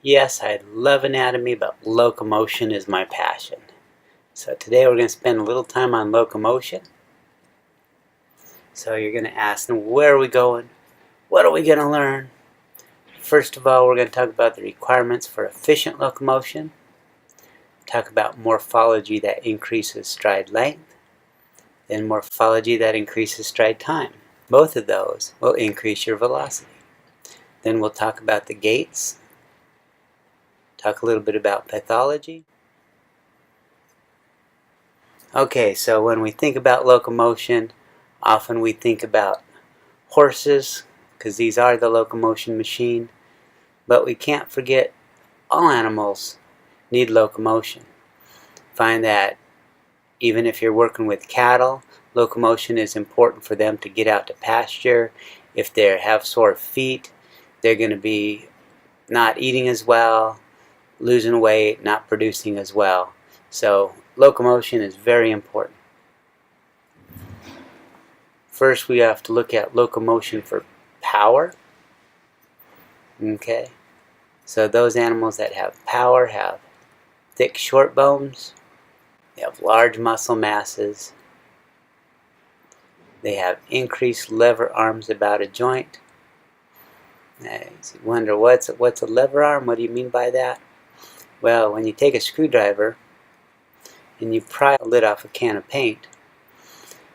Yes, I love anatomy, but locomotion is my passion. So today we're going to spend a little time on locomotion. So you're going to ask them, where are we going? What are we going to learn? First of all, we're going to talk about the requirements for efficient locomotion. Talk about morphology that increases stride length. Then morphology that increases stride time. Both of those will increase your velocity. Then we'll talk about the gaits. Talk a little bit about pathology. Okay, so when we think about locomotion, often we think about horses, because these are the locomotion machine. But we can't forget all animals need locomotion. Find that even if you're working with cattle, locomotion is important for them to get out to pasture. If they have sore feet, they're going to be not eating as well, losing weight, not producing as well. So locomotion is very important. First, we have to look at locomotion for power. Okay, so those animals that have power have thick short bones, they have large muscle masses, they have increased lever arms about a joint. Now, you wonder what's a lever arm? What do you mean by that? Well, when you take a screwdriver and you pry a lid off a can of paint,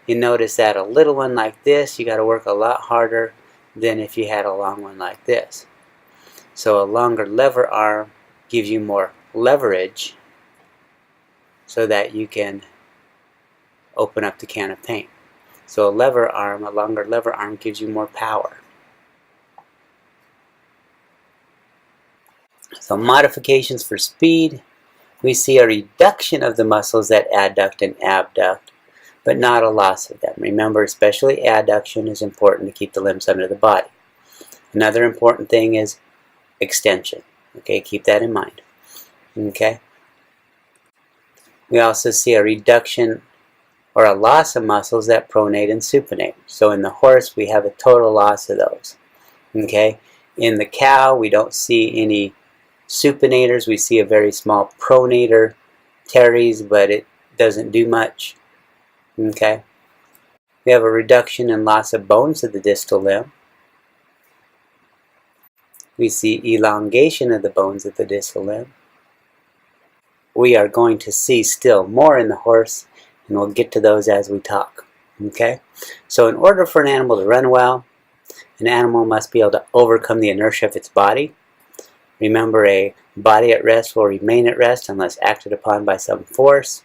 you notice that a little one like this, you got to work a lot harder than if you had a long one like this. So a longer lever arm gives you more leverage so that you can open up the can of paint. So a longer lever arm gives you more power. So modifications for speed, we see a reduction of the muscles that adduct and abduct, but not a loss of them. Remember, especially adduction is important to keep the limbs under the body. Another important thing is extension. Okay, keep that in mind. Okay. We also see a reduction or a loss of muscles that pronate and supinate. So in the horse, we have a total loss of those. Okay. In the cow, we don't see any supinators. We see a very small pronator, teres, but it doesn't do much. Okay. We have a reduction and loss of bones of the distal limb. We see elongation of the bones of the distal limb. We are going to see still more in the horse, and we'll get to those as we talk. Okay? So in order for an animal to run well, an animal must be able to overcome the inertia of its body. Remember, a body at rest will remain at rest unless acted upon by some force.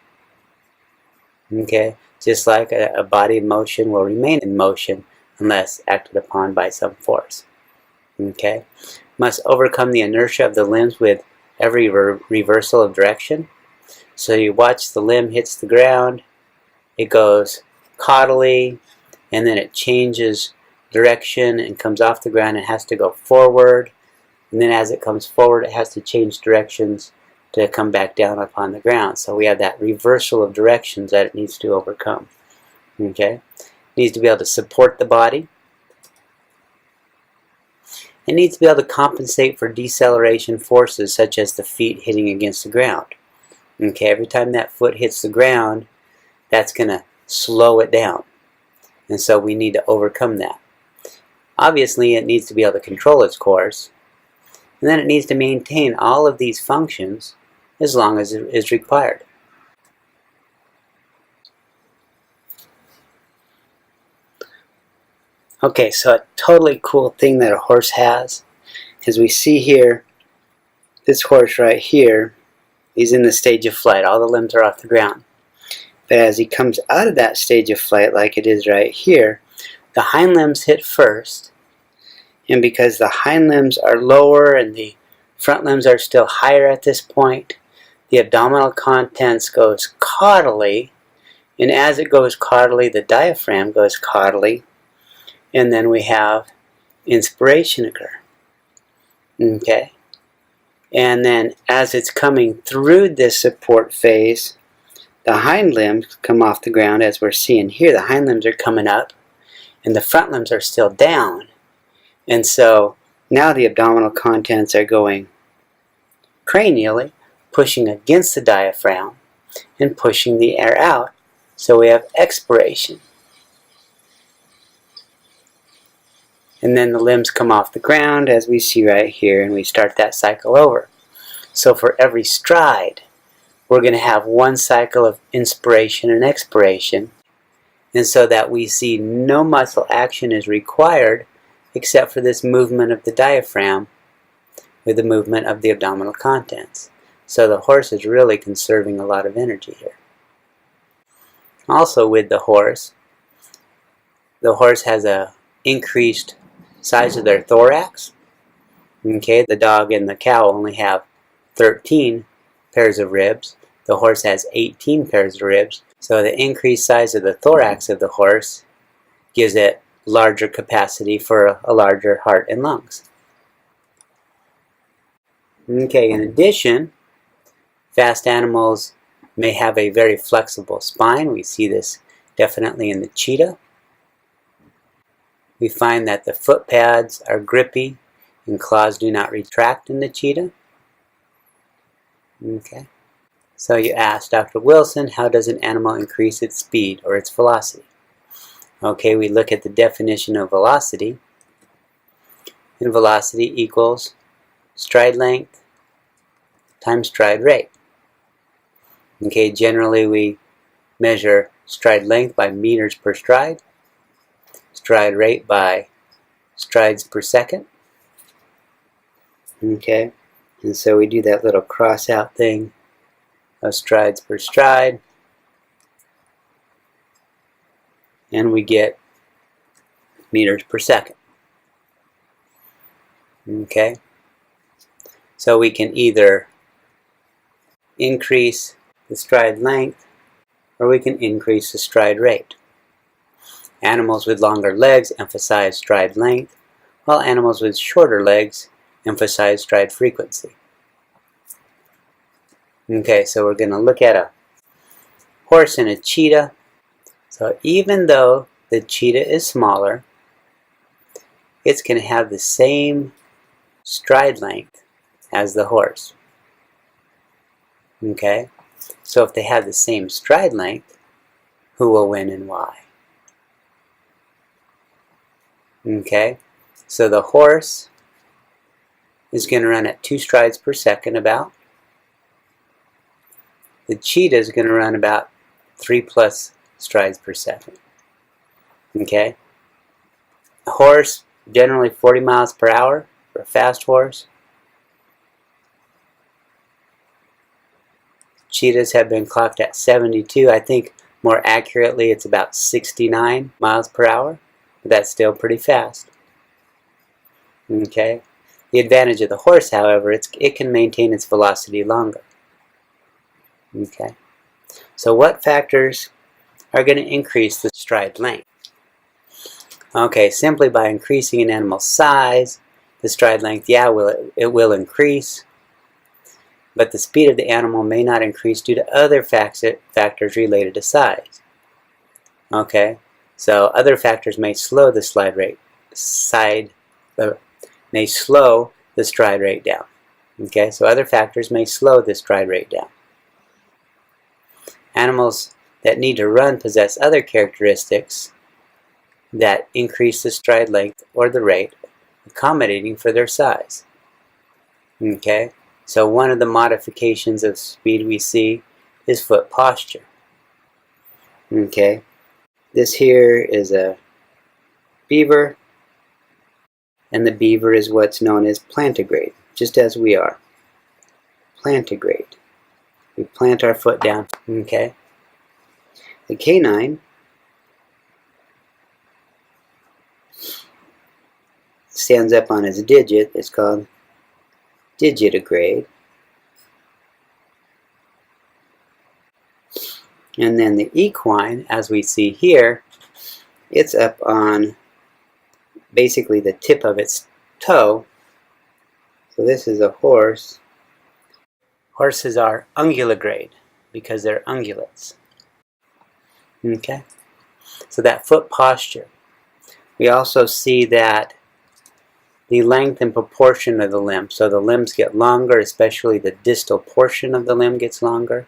Okay? Just like a body in motion will remain in motion unless acted upon by some force. Okay? Must overcome the inertia of the limbs with every reversal of direction. So you watch the limb hits the ground, it goes caudally, and then it changes direction and comes off the ground and has to go forward. And then as it comes forward, it has to change directions to come back down upon the ground. So we have that reversal of directions that it needs to overcome. Okay? It needs to be able to support the body. It needs to be able to compensate for deceleration forces such as the feet hitting against the ground. Okay, every time that foot hits the ground, that's going to slow it down. And so we need to overcome that. Obviously, it needs to be able to control its course. And then it needs to maintain all of these functions as long as it is required. Okay, so a totally cool thing that a horse has is we see here, this horse right here, he's in the stage of flight. All the limbs are off the ground. But as he comes out of that stage of flight, like it is right here, the hind limbs hit first. And because the hind limbs are lower and the front limbs are still higher at this point, the abdominal contents goes caudally. And as it goes caudally, the diaphragm goes caudally. And then we have inspiration occur. Okay? And then as it's coming through this support phase, the hind limbs come off the ground as we're seeing here. The hind limbs are coming up and the front limbs are still down. And so now the abdominal contents are going cranially, pushing against the diaphragm and pushing the air out. So we have expiration. And then the limbs come off the ground, as we see right here, and we start that cycle over. So for every stride, we're going to have one cycle of inspiration and expiration, and so that we see no muscle action is required except for this movement of the diaphragm with the movement of the abdominal contents. So the horse is really conserving a lot of energy here. Also with the horse has a increased size of their thorax. Okay, the dog and the cow only have 13 pairs of ribs. The horse has 18 pairs of ribs. So the increased size of the thorax of the horse gives it larger capacity for a larger heart and lungs. Okay, in addition, fast animals may have a very flexible spine. We see this definitely in the cheetah. We find that the foot pads are grippy and claws do not retract in the cheetah. Okay. So you ask Dr. Wilson, how does an animal increase its speed or its velocity? Okay, we look at the definition of velocity. And velocity equals stride length times stride rate. Okay, generally we measure stride length by meters per stride, stride rate by strides per second. Okay, and so we do that little cross out thing of strides per stride, and we get meters per second. Okay, so we can either increase the stride length or we can increase the stride rate. Animals with longer legs emphasize stride length, while animals with shorter legs emphasize stride frequency. Okay, so we're going to look at a horse and a cheetah. So even though the cheetah is smaller, it's going to have the same stride length as the horse. Okay, so if they have the same stride length, who will win and why? Okay, so the horse is going to run at 2 strides per second about. The cheetah is going to run about 3+ strides per second. Okay, a horse generally 40 miles per hour for a fast horse. Cheetahs have been clocked at 72. I think more accurately it's about 69 miles per hour, but that's still pretty fast. Okay, the advantage of the horse, however, it can maintain its velocity longer. Okay, so what factors are going to increase the stride length? Okay, simply by increasing an animal's size, the stride length, yeah, it will increase, but the speed of the animal may not increase due to other factors related to size. Okay, so other factors may slow the stride rate down. Okay, so other factors may slow the stride rate down. Animals that need to run possess other characteristics that increase the stride length or the rate, accommodating for their size. Okay, so one of the modifications of speed we see is foot posture. Okay, this here is a beaver, and the beaver is what's known as plantigrade, just as we are. Plantigrade. We plant our foot down. Okay. The canine stands up on its digit. It's called digitigrade. And then the equine, as we see here, it's up on basically the tip of its toe. So this is a horse. Horses are unguligrade because they're ungulates. Okay, so that foot posture. We also see that the length and proportion of the limb. So the limbs get longer, especially the distal portion of the limb gets longer.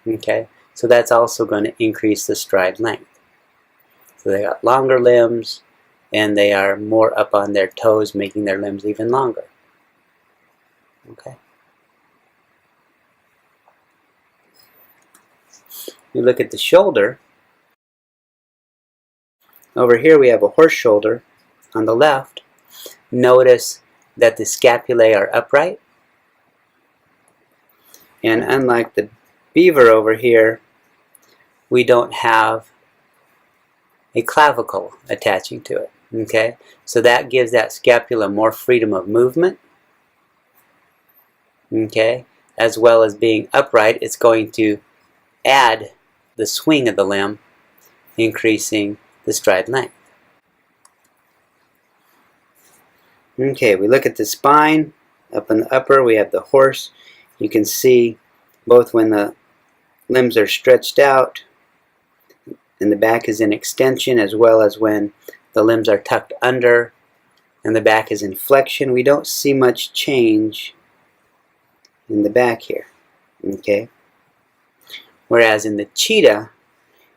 Okay, so that's also going to increase the stride length. So they got longer limbs, and they are more up on their toes, making their limbs even longer. Okay. You look at the shoulder. Over here we have a horse shoulder on the left. Notice that the scapulae are upright. And unlike the beaver over here, we don't have a clavicle attaching to it. Okay? So that gives that scapula more freedom of movement. Okay? As well as being upright, it's going to add the swing of the limb, increasing the stride length. Okay, we look at the spine. Up in the upper we have the horse. You can see both when the limbs are stretched out and the back is in extension, as well as when the limbs are tucked under and the back is in flexion. We don't see much change in the back here. Okay? Whereas in the cheetah,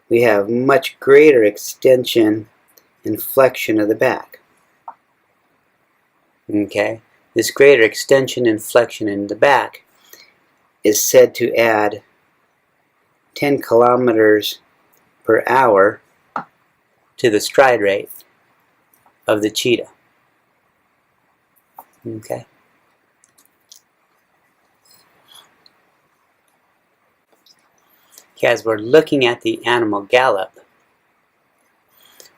we have much greater extension and flexion of the back. Okay? This greater extension and flexion in the back is said to add 10 kilometers per hour to the stride rate of the cheetah. Okay? As we're looking at the animal gallop,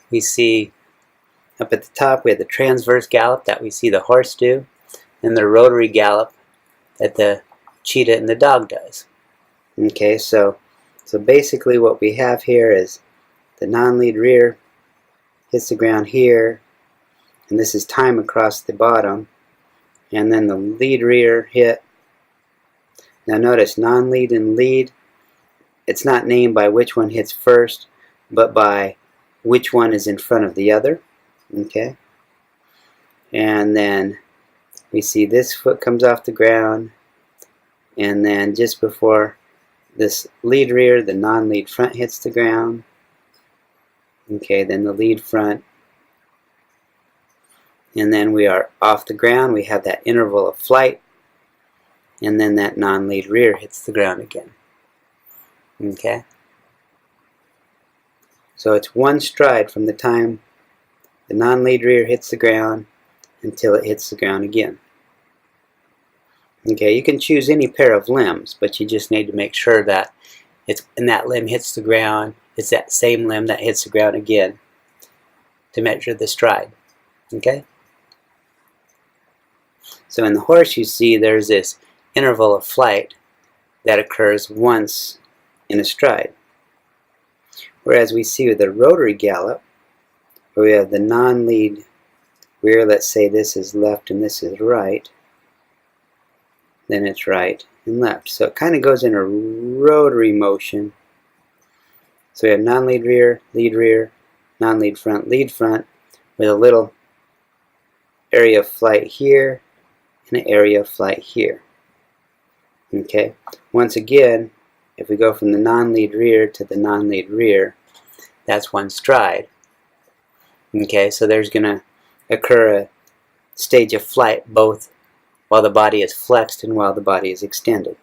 we see up at the top we have the transverse gallop that we see the horse do, and the rotary gallop that the cheetah and the dog does. Okay, so basically what we have here is the non-lead rear hits the ground here, and this is time across the bottom, and then the lead rear hit. Now notice non-lead and lead, it's not named by which one hits first, but by which one is in front of the other. Okay? And then we see this foot comes off the ground, and then just before this lead rear, the non-lead front hits the ground. Okay, then the lead front. And then we are off the ground. We have that interval of flight, and then that non-lead rear hits the ground again. Okay? So it's one stride from the time the non-lead rear hits the ground until it hits the ground again. Okay, you can choose any pair of limbs, but you just need to make sure that it's when that limb hits the ground, it's that same limb that hits the ground again to measure the stride. Okay? So in the horse you see there's this interval of flight that occurs once in a stride. Whereas we see with the rotary gallop, where we have the non-lead rear, let's say this is left and this is right, then it's right and left. So it kind of goes in a rotary motion. So we have non-lead rear, non-lead front, lead front, with a little area of flight here and an area of flight here. Okay, once again, if we go from the non-lead rear to the non-lead rear, that's one stride. Okay, so there's going to occur a stage of flight both while the body is flexed and while the body is extended.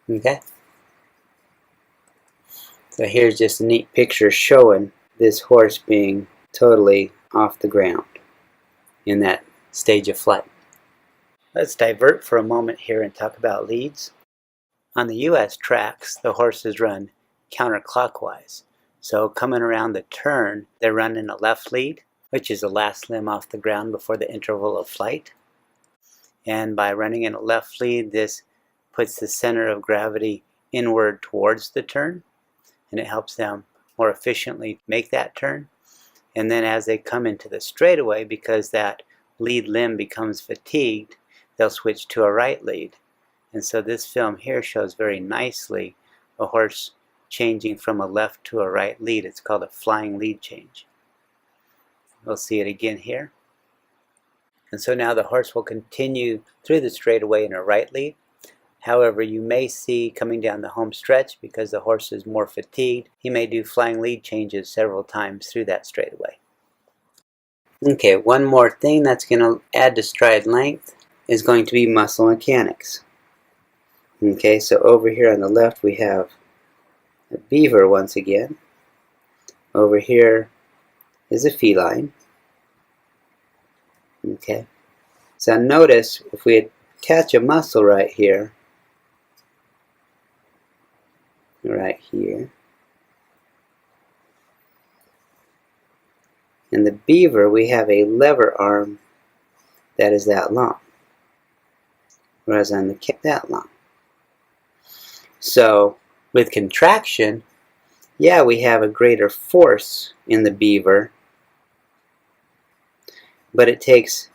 Okay? So here's just a neat picture showing this horse being totally off the ground in that stage of flight. Let's divert for a moment here and talk about leads. On the U.S. tracks, the horses run counterclockwise. So coming around the turn, they're running a left lead, which is the last limb off the ground before the interval of flight. And by running in a left lead, this puts the center of gravity inward towards the turn, and it helps them more efficiently make that turn. And then as they come into the straightaway, because that lead limb becomes fatigued, they'll switch to a right lead. And so this film here shows very nicely a horse changing from a left to a right lead. It's called a flying lead change. We'll see it again here. And so now the horse will continue through the straightaway in a right lead. However, you may see coming down the home stretch, because the horse is more fatigued, he may do flying lead changes several times through that straightaway. Okay, one more thing that's going to add to stride length is going to be muscle mechanics. Okay, so over here on the left we have a beaver once again. Over here is a feline. Okay, so notice if we attach a muscle right here, in the beaver we have a lever arm that is that long, whereas on the cat that long. So with contraction, yeah, we have a greater force in the beaver, but it takes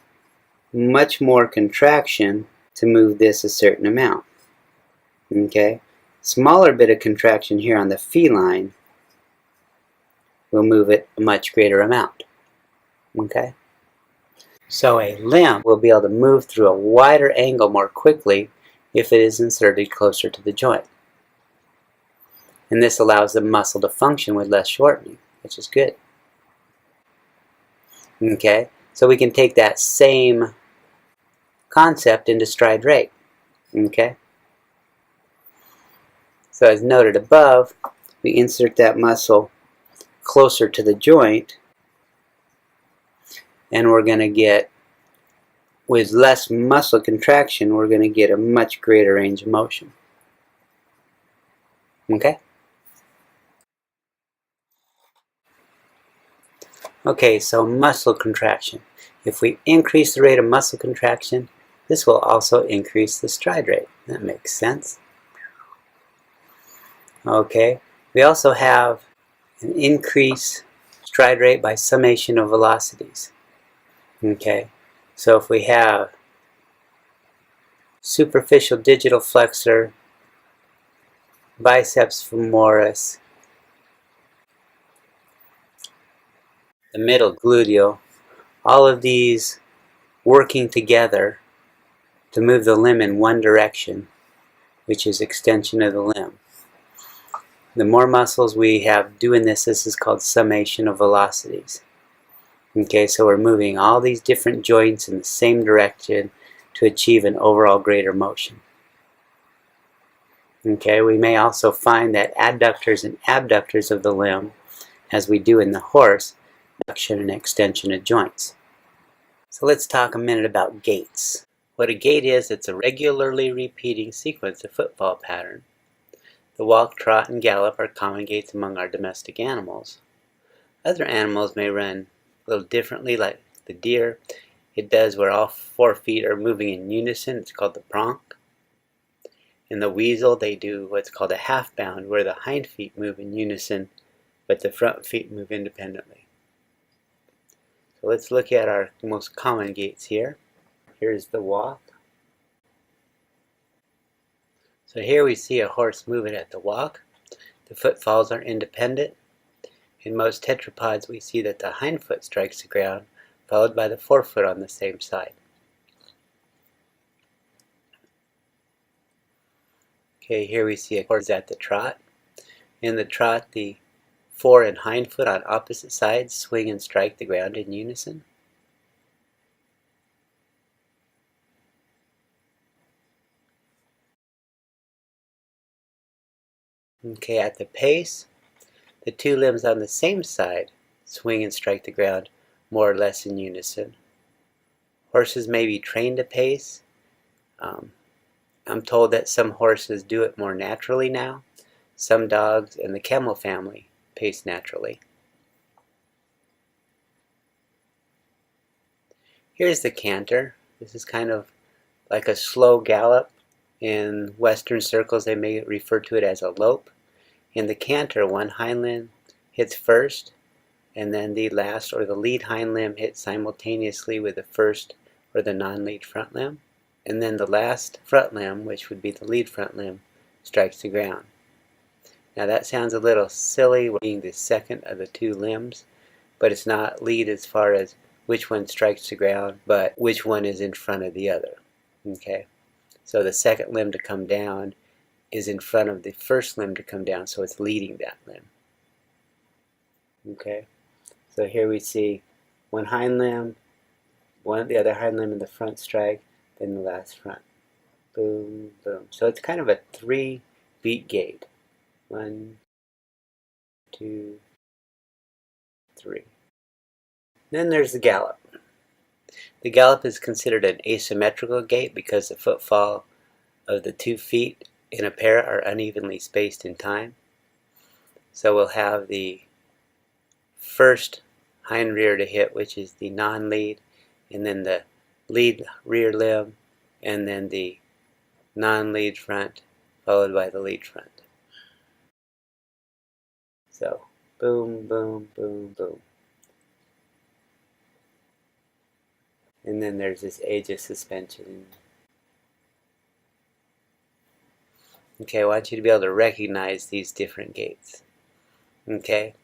much more contraction to move this a certain amount. Okay, smaller bit of contraction here on the feline will move it a much greater amount. Okay, so a limb will be able to move through a wider angle more quickly if it is inserted closer to the joint. And this allows the muscle to function with less shortening, which is good. Okay, so we can take that same concept into stride rate. Okay, so as noted above, we insert that muscle closer to the joint, and we're going to get, with less muscle contraction, we're going to get a much greater range of motion. Okay? Okay, so muscle contraction. If we increase the rate of muscle contraction, this will also increase the stride rate. That makes sense. Okay, we also have an increased stride rate by summation of velocities. Okay, so if we have superficial digital flexor, biceps femoris, the middle gluteal, all of these working together to move the limb in one direction, which is extension of the limb. The more muscles we have doing this is called summation of velocities. Okay, so we're moving all these different joints in the same direction to achieve an overall greater motion. Okay, we may also find that adductors and abductors of the limb, as we do in the horse, abduction and extension of joints. So let's talk a minute about gaits. What a gait is, it's a regularly repeating sequence of footfall pattern. The walk, trot, and gallop are common gaits among our domestic animals. Other animals may run a little differently, like the deer. It does where all 4 feet are moving in unison. It's called the bronc. In the weasel, they do what's called a half bound, where the hind feet move in unison, but the front feet move independently. So let's look at our most common gaits here. Here's the walk. So here we see a horse moving at the walk. The footfalls are independent. In most tetrapods, we see that the hind foot strikes the ground, followed by the forefoot on the same side. Okay, here we see a horse at the trot. In the trot, the fore and hind foot on opposite sides swing and strike the ground in unison. Okay, at the pace, the 2 limbs on the same side swing and strike the ground more or less in unison. Horses may be trained to pace. I'm told that some horses do it more naturally now. Some dogs in the camel family pace naturally. Here's the canter. This is kind of like a slow gallop. In Western circles, they may refer to it as a lope. In the canter, one hind limb hits first, and then the last or the lead hind limb hits simultaneously with the first or the non-lead front limb. And then the last front limb, which would be the lead front limb, strikes the ground. Now that sounds a little silly, being the second of the 2 limbs, but it's not lead as far as which one strikes the ground, but which one is in front of the other. Okay, so the second limb to come down is in front of the first limb to come down, so it's leading that limb. Okay, so here we see one hind limb, the other hind limb in the front strike, then the last front. Boom, boom. So it's kind of a 3-beat gait. 1, 2, 3. Then there's the gallop. The gallop is considered an asymmetrical gait because the footfall of the 2 feet in a pair are unevenly spaced in time. So we'll have the first hind rear to hit, which is the non-lead, and then the lead rear limb, and then the non-lead front, followed by the lead front. So, boom, boom, boom, boom. And then there's this age of suspension. Okay, I want you to be able to recognize these different gaits. Okay,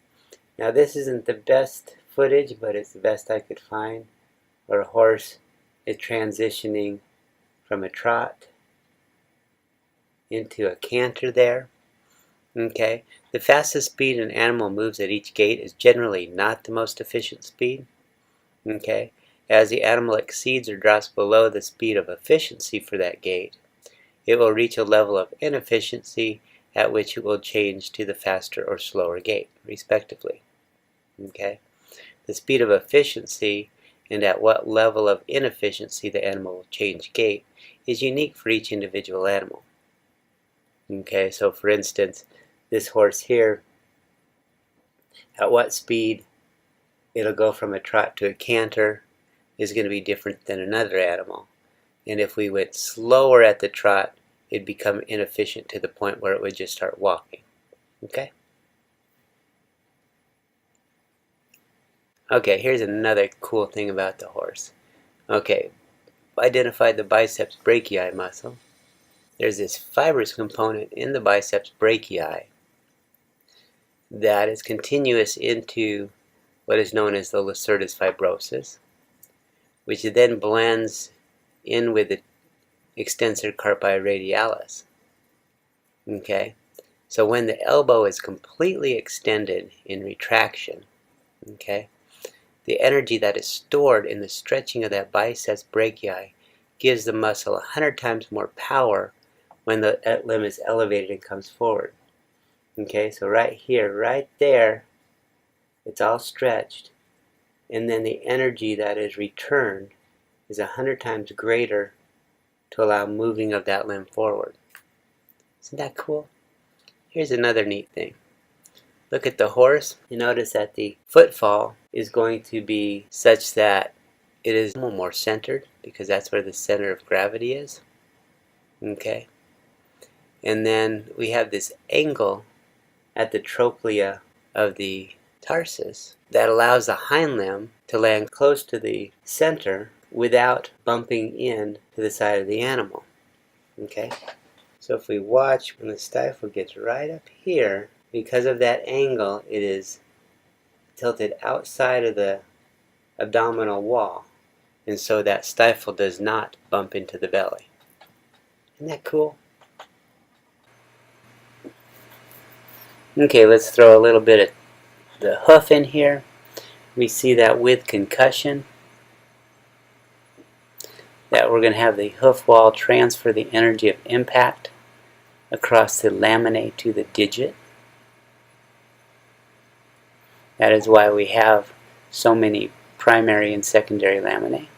now this isn't the best footage, but it's the best I could find, where a horse is transitioning from a trot into a canter there. Okay, the fastest speed an animal moves at each gait is generally not the most efficient speed. Okay, as the animal exceeds or drops below the speed of efficiency for that gait, it will reach a level of inefficiency at which it will change to the faster or slower gait, respectively. Okay, the speed of efficiency and at what level of inefficiency the animal will change gait is unique for each individual animal. Okay, so for instance, this horse here, at what speed it'll go from a trot to a canter is going to be different than another animal. And if we went slower at the trot, it'd become inefficient to the point where it would just start walking. Okay? Okay, here's another cool thing about the horse. Okay, identified the biceps brachii muscle. There's this fibrous component in the biceps brachii that is continuous into what is known as the lacertus fibrosus, which then blends in with the extensor carpi radialis. Okay, so when the elbow is completely extended in retraction, okay, the energy that is stored in the stretching of that biceps brachii gives the muscle 100 times more power when that limb is elevated and comes forward. Okay, so right here, right there, it's all stretched, and then the energy that is returned is 100 times greater to allow moving of that limb forward. Isn't that cool? Here's another neat thing. Look at the horse. You notice that the footfall is going to be such that it is more centered, because that's where the center of gravity is. Okay? And then we have this angle at the trochlea of the tarsus that allows the hind limb to land close to the center without bumping in to the side of the animal. Okay? So if we watch, when the stifle gets right up here, because of that angle, it is tilted outside of the abdominal wall, and so that stifle does not bump into the belly. Isn't that cool? Okay, let's throw a little bit of the hoof in here. We see that with concussion, that we're going to have the hoof wall transfer the energy of impact across the laminae to the digit. That is why we have so many primary and secondary laminae.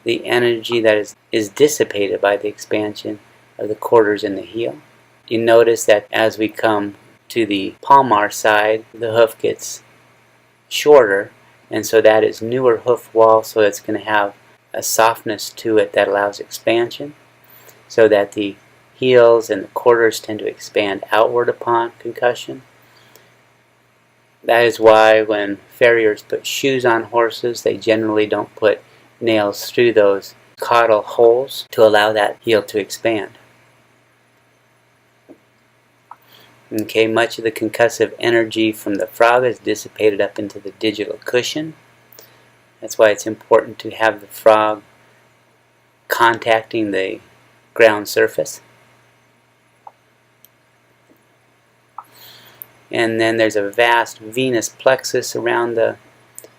The energy that is dissipated by the expansion of the quarters in the heel. You notice that as we come to the palmar side, the hoof gets shorter, and so that is newer hoof wall, so it's going to have a softness to it that allows expansion, so that the heels and the quarters tend to expand outward upon concussion. That is why when farriers put shoes on horses, they generally don't put nails through those caudal holes to allow that heel to expand. Okay, much of the concussive energy from the frog is dissipated up into the digital cushion. That's why it's important to have the frog contacting the ground surface. And then there's a vast venous plexus around the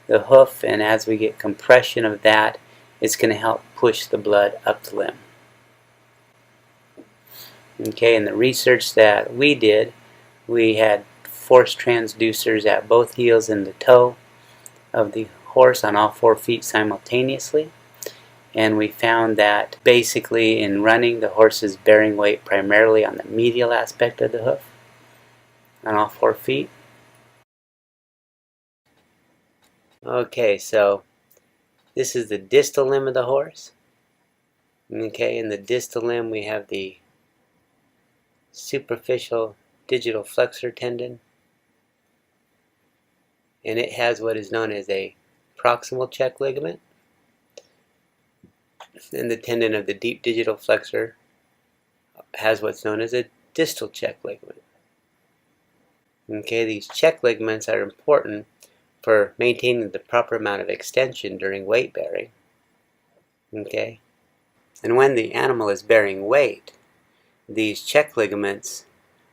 hoof, and as we get compression of that, it's going to help push the blood up the limb. Okay, in the research that we did, we had force transducers at both heels and the toe of the horse on all 4 feet simultaneously. And we found that basically in running, the horse is bearing weight primarily on the medial aspect of the hoof on all 4 feet. Okay, so this is the distal limb of the horse. Okay, in the distal limb we have the superficial digital flexor tendon, and it has what is known as a proximal check ligament, and the tendon of the deep digital flexor has what's known as a distal check ligament. Okay, these check ligaments are important for maintaining the proper amount of extension during weight bearing. Okay, and when the animal is bearing weight, these check ligaments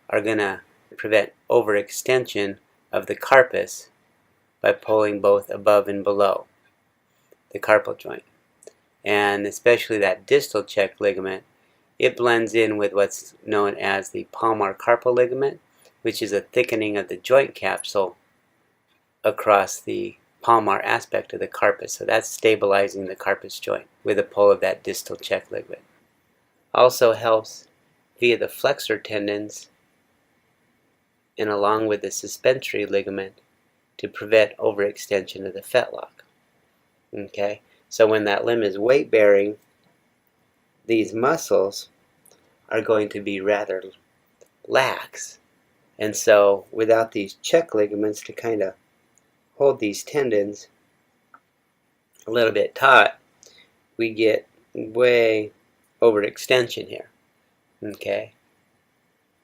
are going to prevent overextension of the carpus by pulling both above and below the carpal joint. And especially that distal check ligament, it blends in with what's known as the palmar carpal ligament, which is a thickening of the joint capsule across the palmar aspect of the carpus. So that's stabilizing the carpus joint with a pull of that distal check ligament. Also helps via the flexor tendons and along with the suspensory ligament to prevent overextension of the fetlock. Okay, so when that limb is weight bearing, these muscles are going to be rather lax, and so without these check ligaments to kind of hold these tendons a little bit taut, we get way overextension here. Okay,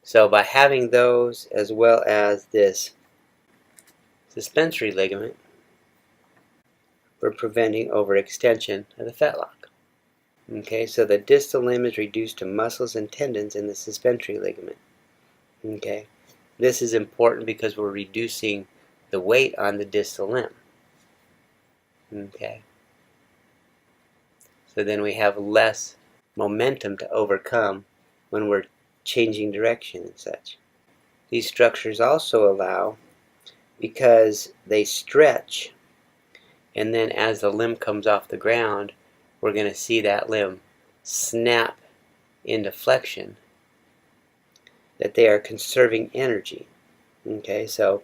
so by having those as well as this suspensory ligament, we're preventing overextension of the fetlock. Okay, so the distal limb is reduced to muscles and tendons in the suspensory ligament. Okay, this is important because we're reducing the weight on the distal limb. Okay, so then we have less momentum to overcome when we're changing direction and such. These structures also allow, because they stretch, and then as the limb comes off the ground, we're going to see that limb snap into flexion, that they are conserving energy. Okay, so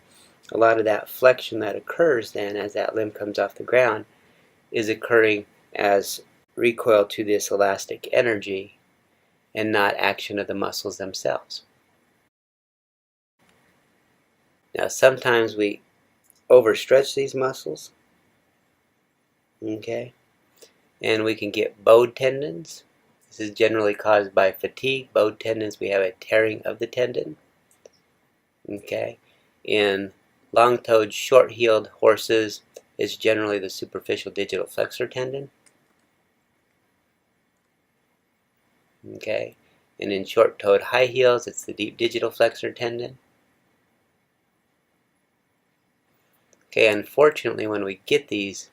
a lot of that flexion that occurs then as that limb comes off the ground is occurring as recoil to this elastic energy and not action of the muscles themselves. Now sometimes we overstretch these muscles, okay, and we can get bowed tendons. This is generally caused by fatigue. Bowed tendons, we have a tearing of the tendon. Okay, in long-toed, short-heeled horses, it's generally the superficial digital flexor tendon. Okay, and in short-toed high heels, it's the deep digital flexor tendon. Okay, unfortunately, when we get these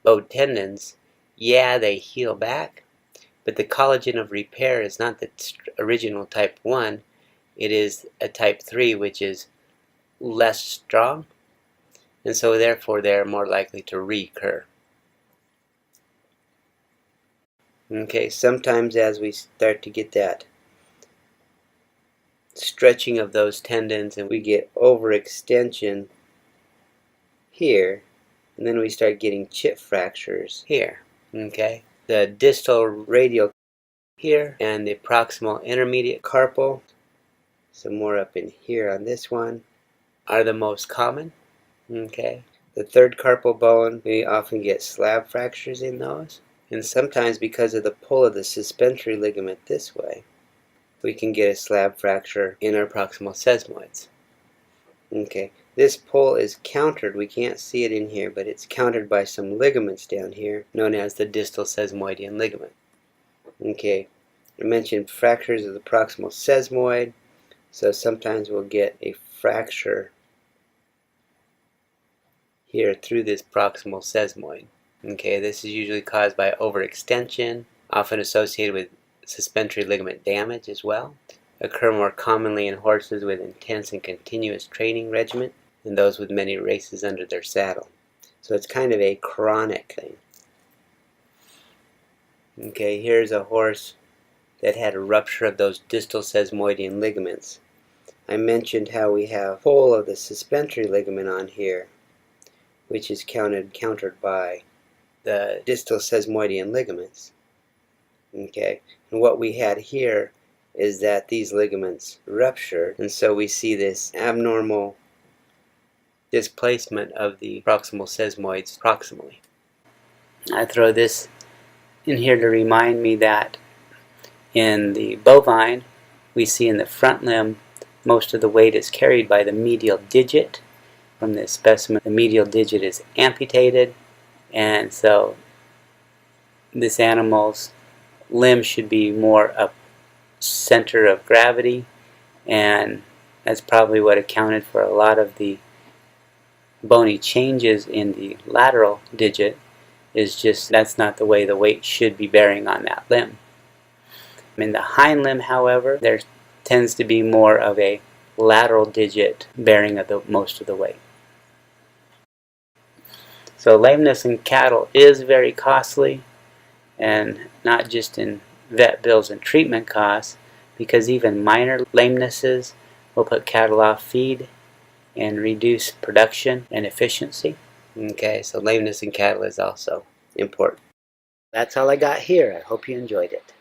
bowed tendons, yeah, they heal back, but the collagen of repair is not the original type 1, it is a type 3, which is less strong, and so therefore they're more likely to recur. Okay, sometimes as we start to get that stretching of those tendons and we get overextension here, and then we start getting chip fractures here. Okay, the distal radial here and the proximal intermediate carpal, some more up in here on this one, are the most common. Okay, the third carpal bone, we often get slab fractures in those, and sometimes because of the pull of the suspensory ligament this way, we can get a slab fracture in our proximal sesamoids. Okay, this pull is countered. We can't see it in here, but it's countered by some ligaments down here, known as the distal sesamoidean ligament. Okay, I mentioned fractures of the proximal sesamoid, so sometimes we'll get a fracture here through this proximal sesamoid. Okay, this is usually caused by overextension, often associated with suspensory ligament damage as well. Occur more commonly in horses with intense and continuous training regimen than those with many races under their saddle. So it's kind of a chronic thing. Okay, here's a horse that had a rupture of those distal sesamoidean ligaments. I mentioned how we have pull of the suspensory ligament on here, which is countered by the distal sesamoidean ligaments. Okay, and what we had here is that these ligaments ruptured, and so we see this abnormal displacement of the proximal sesamoids proximally. I throw this in here to remind me that in the bovine, we see in the front limb most of the weight is carried by the medial digit. From this specimen, the medial digit is amputated, and so this animal's limb should be more up center of gravity, and that's probably what accounted for a lot of the bony changes in the lateral digit. Is just that's not the way the weight should be bearing on that limb. In the hind limb, however, there tends to be more of a lateral digit bearing of most of the weight. So lameness in cattle is very costly, and not just in vet bills and treatment costs, because even minor lamenesses will put cattle off feed and reduce production and efficiency. Okay, so lameness in cattle is also important. That's all I got here. I hope you enjoyed it.